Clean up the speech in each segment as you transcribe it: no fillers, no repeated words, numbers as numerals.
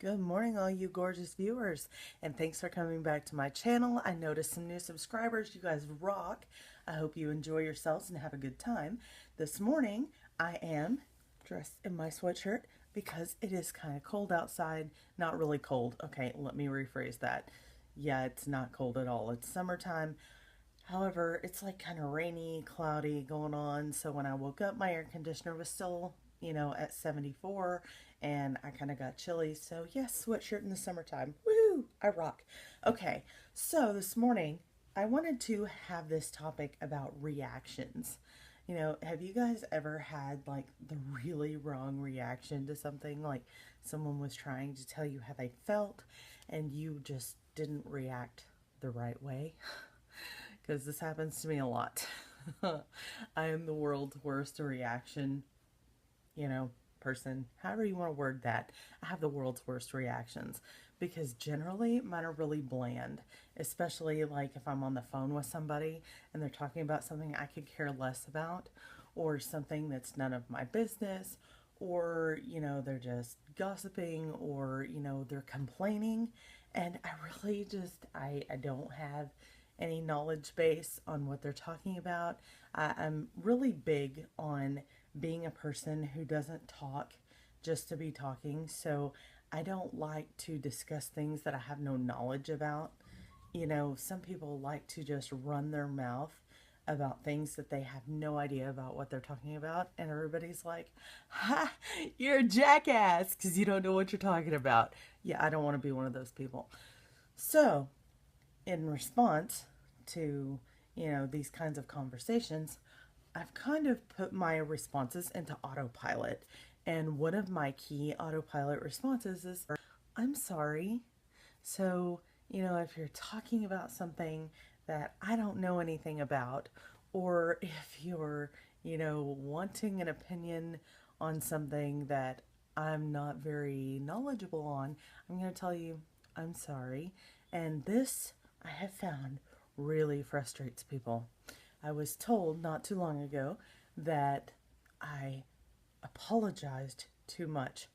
Good morning, all you gorgeous viewers, and thanks for coming back to my channel. I noticed some new subscribers. You guys rock. I hope you enjoy yourselves and have a good time. This morning, I am dressed in my sweatshirt because it is kind of cold outside. Not really cold. Okay, let me rephrase that. Yeah, it's not cold at all. It's summertime. However, it's like kind of rainy, cloudy going on. So when I woke up, my air conditioner was still, at 74 and I kind of got chilly. So, yes, sweatshirt in the summertime. Woo! I rock. Okay, so this morning I wanted to have this topic about reactions. Have you guys ever had like the really wrong reaction to something? Like someone was trying to tell you how they felt and you just didn't react the right way? Because this happens to me a lot. I am the world's worst reaction, person, however you want to word that. I have the world's worst reactions because generally mine are really bland, especially like if I'm on the phone with somebody and they're talking about something I could care less about or something that's none of my business or, they're just gossiping or, they're complaining and I really just, I don't have any knowledge base on what they're talking about. I'm really big on being a person who doesn't talk just to be talking. So I don't like to discuss things that I have no knowledge about. Some people like to just run their mouth about things that they have no idea about what they're talking about. And everybody's like, ha, you're a jackass because you don't know what you're talking about. Yeah, I don't want to be one of those people. So, in response to, these kinds of conversations, I've kind of put my responses into autopilot. And one of my key autopilot responses is, I'm sorry. So, if you're talking about something that I don't know anything about, or if you're, wanting an opinion on something that I'm not very knowledgeable on, I'm going to tell you, I'm sorry. And this, I have found, really frustrates people. I was told not too long ago that I apologized too much,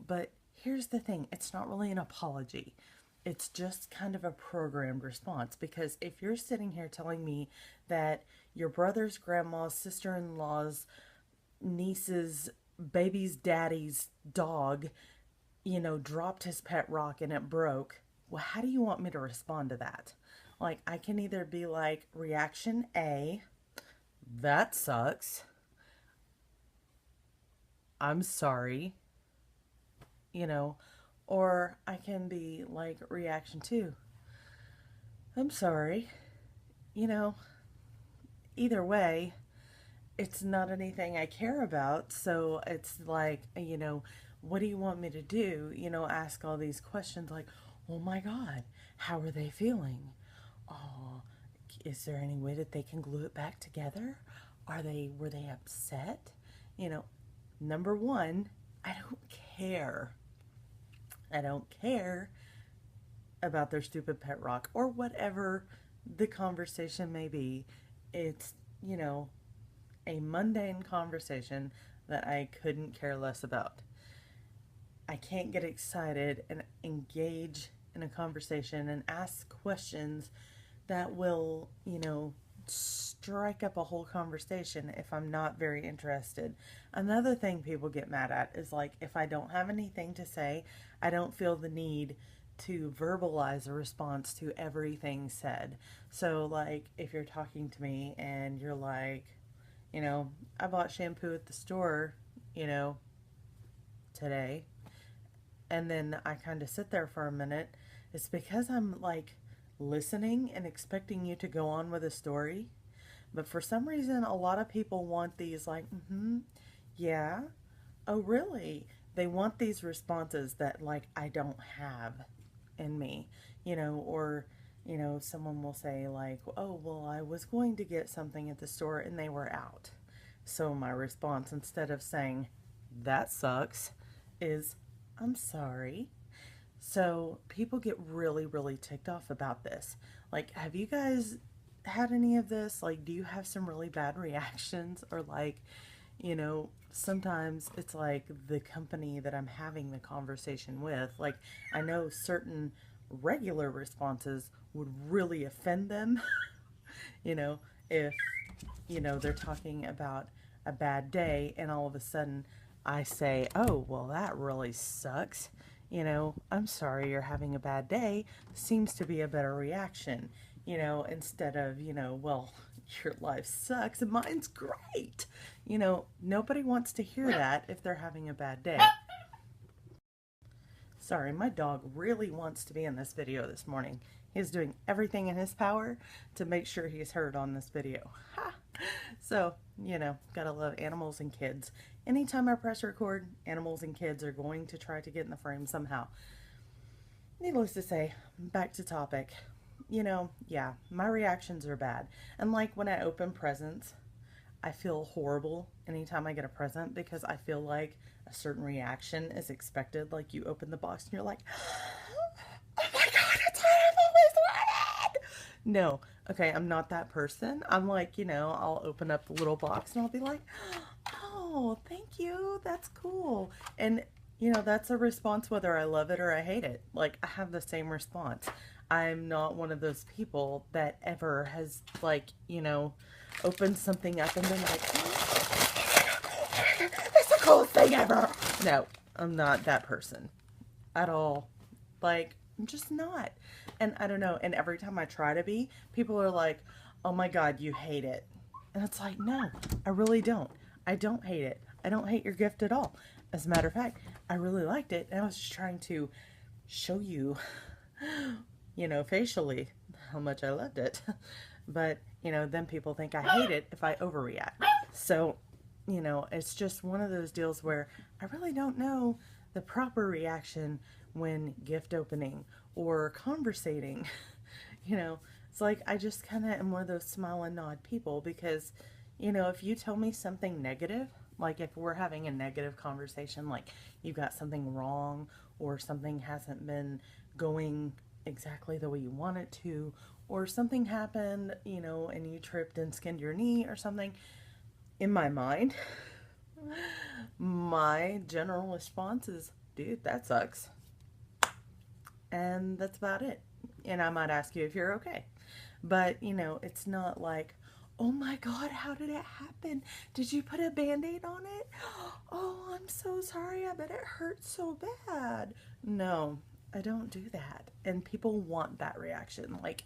but here's the thing, it's not really an apology. It's just kind of a programmed response because if you're sitting here telling me that your brother's grandma's sister-in-law's niece's baby's daddy's dog, dropped his pet rock and it broke, well, how do you want me to respond to that? Like, I can either be like, reaction A, that sucks. I'm sorry, you know, or I can be like, reaction 2, I'm sorry. You know, either way, it's not anything I care about. So it's like, what do you want me to do? Ask all these questions like, oh my God, how are they feeling? Oh, is there any way that they can glue it back together? Were they upset? You know, number one, I don't care. I don't care about their stupid pet rock or whatever the conversation may be. It's, a mundane conversation that I couldn't care less about. I can't get excited and engage in a conversation and ask questions that will, strike up a whole conversation if I'm not very interested. Another thing people get mad at is like if I don't have anything to say, I don't feel the need to verbalize a response to everything said. So, like, if you're talking to me and you're like, I bought shampoo at the store, you know, today, and then I kind of sit there for a minute, it's because I'm like listening and expecting you to go on with a story. But for some reason, a lot of people want these, like, yeah, oh, really? They want these responses that, like, I don't have in me, or, someone will say, like, oh, well, I was going to get something at the store and they were out. So my response, instead of saying, that sucks, is, I'm sorry. So people get really, really ticked off about this. Like, have you guys had any of this? Like, do you have some really bad reactions? Or, like, You know, sometimes it's like the company that I'm having the conversation with. Like, I know certain regular responses would really offend them, you know, if, they're talking about a bad day and all of a sudden I say, oh, well, that really sucks. I'm sorry you're having a bad day seems to be a better reaction, instead of, well, your life sucks and mine's great. Nobody wants to hear that if they're having a bad day. Sorry, my dog really wants to be in this video this morning. He's doing everything in his power to make sure he's heard on this video. Ha! So, gotta love animals and kids. Anytime I press record, animals and kids are going to try to get in the frame somehow. Needless to say, back to topic. Yeah, my reactions are bad. And like when I open presents, I feel horrible anytime I get a present because I feel like a certain reaction is expected. Like you open the box and you're like, oh my God, it's what I've always wanted. No, okay, I'm not that person. I'm like, I'll open up the little box and I'll be like, oh, thank you. That's cool. And, that's a response whether I love it or I hate it. Like, I have the same response. I'm not one of those people that ever has, like, opened something up and been like, it's the coolest thing ever. No, I'm not that person at all. Like, I'm just not. And I don't know. And every time I try to be, people are like, oh my God, you hate it. And it's like, no, I really don't. I don't hate it. I don't hate your gift at all. As a matter of fact, I really liked it. And I was just trying to show you, facially how much I loved it. But, then people think I hate it if I overreact. So, it's just one of those deals where I really don't know the proper reaction when gift opening or conversating. It's like I just kind of am one of those smile and nod people because, if you tell me something negative, like if we're having a negative conversation, like you got something wrong or something hasn't been going exactly the way you want it to, or something happened, and you tripped and skinned your knee or something, in my mind, my general response is, dude, that sucks. And that's about it. And I might ask you if you're okay. But, it's not like, oh my God, how did it happen? Did you put a band-aid on it? Oh, I'm so sorry. I bet it hurts so bad. No, I don't do that. And people want that reaction. Like,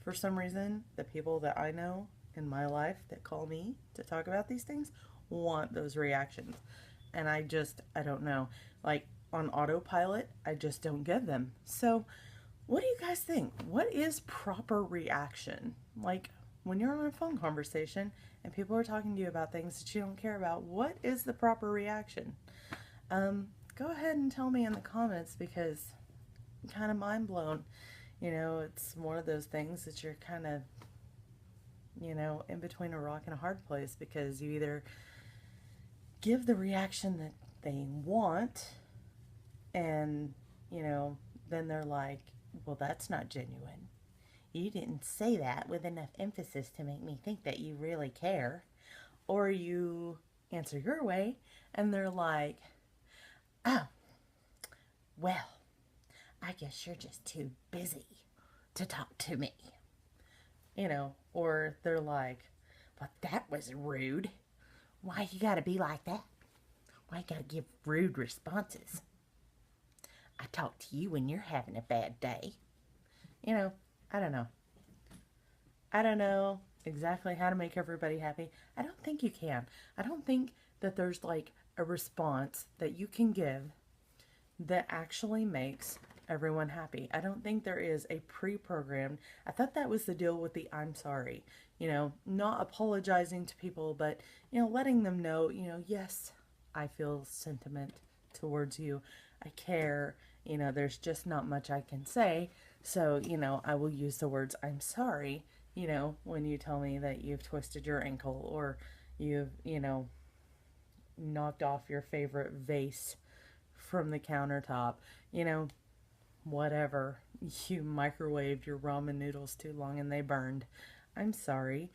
for some reason, the people that I know in my life that call me to talk about these things want those reactions. And I don't know. Like, on autopilot, I just don't give them. So, what do you guys think? What is proper reaction? Like, when you're on a phone conversation and people are talking to you about things that you don't care about, what is the proper reaction? Go ahead and tell me in the comments because I'm kind of mind blown. It's one of those things that you're kind of, in between a rock and a hard place because you either give the reaction that they want and, then they're like, well, that's not genuine. You didn't say that with enough emphasis to make me think that you really care. Or you answer your way and they're like, oh, well, I guess you're just too busy to talk to me. Or they're like, well, that was rude. Why you gotta be like that? Why you gotta give rude responses? I talk to you when you're having a bad day. I don't know. I don't know exactly how to make everybody happy. I don't think you can. I don't think that there's like a response that you can give that actually makes everyone happy. I don't think there is a pre-programmed. I thought that was the deal with the I'm sorry. Not apologizing to people, but, letting them know, yes, I feel sentiment towards you. I care. There's just not much I can say. So, I will use the words I'm sorry, when you tell me that you've twisted your ankle or you've, knocked off your favorite vase from the countertop, whatever. You microwaved your ramen noodles too long and they burned. I'm sorry,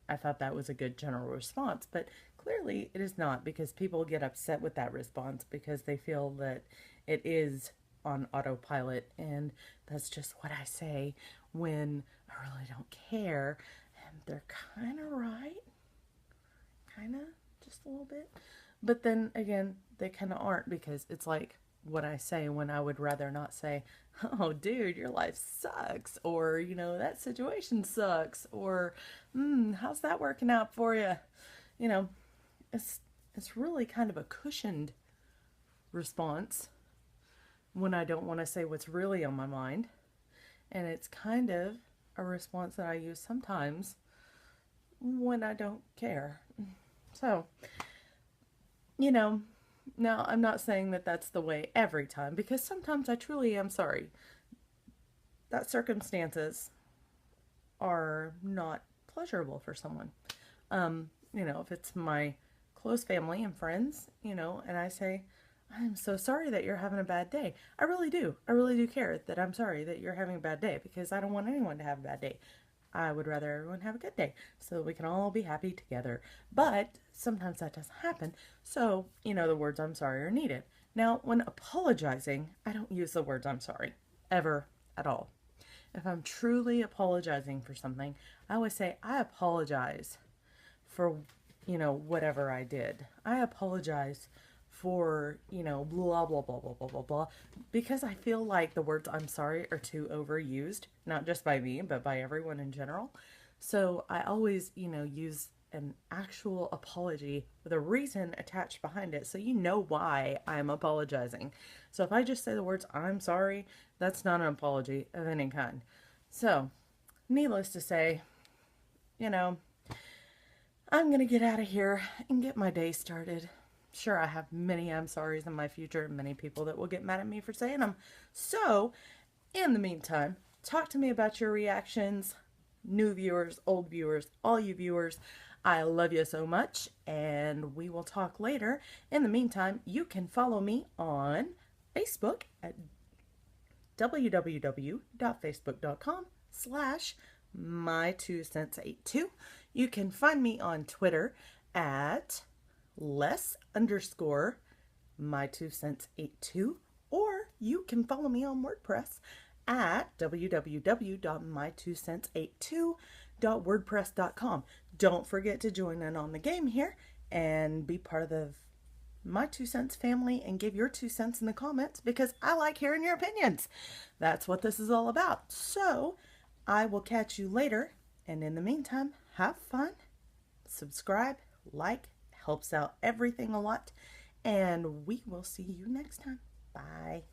I thought that was a good general response, but clearly it is not, because people get upset with that response because they feel that it is on autopilot, and that's just what I say when I really don't care. And they're kind of right, kind of, just a little bit. But then again, they kind of aren't, because it's like what I say when I would rather not say, oh, dude, your life sucks, or, that situation sucks, or, how's that working out for you? You know, it's really kind of a cushioned response when I don't want to say what's really on my mind. And it's kind of a response that I use sometimes when I don't care. So, now I'm not saying that that's the way every time, because sometimes I truly am sorry that circumstances are not pleasurable for someone. If it's my close family and friends, and I say, I'm so sorry that you're having a bad day. I really do. I really do care that I'm sorry that you're having a bad day, because I don't want anyone to have a bad day. I would rather everyone have a good day so that we can all be happy together. But sometimes that doesn't happen. So, the words I'm sorry are needed. Now, when apologizing, I don't use the words I'm sorry ever at all. If I'm truly apologizing for something, I always say, I apologize for, whatever I did. I apologize for, blah, blah, blah, blah, blah, blah, blah, because I feel like the words I'm sorry are too overused, not just by me, but by everyone in general. So I always, use an actual apology with a reason attached behind it, so you know why I'm apologizing. So if I just say the words I'm sorry, that's not an apology of any kind. So, needless to say, I'm gonna get out of here and get my day started. Sure, I have many I'm sorry's in my future, and many people that will get mad at me for saying them. So, in the meantime, talk to me about your reactions, new viewers, old viewers, all you viewers. I love you so much, and we will talk later. In the meantime, you can follow me on Facebook at www.facebook.com/my2cents82. You can find me on Twitter at less_my2cents82, or you can follow me on WordPress at www.my2cents82.wordpress.com. Don't forget to join in on the game here and be part of the My 2 Cents family and give your 2 cents in the comments, because I like hearing your opinions. That's what this is all about. So I will catch you later, and in the meantime, have fun, subscribe, like, helps out everything a lot, and we will see you next time. Bye.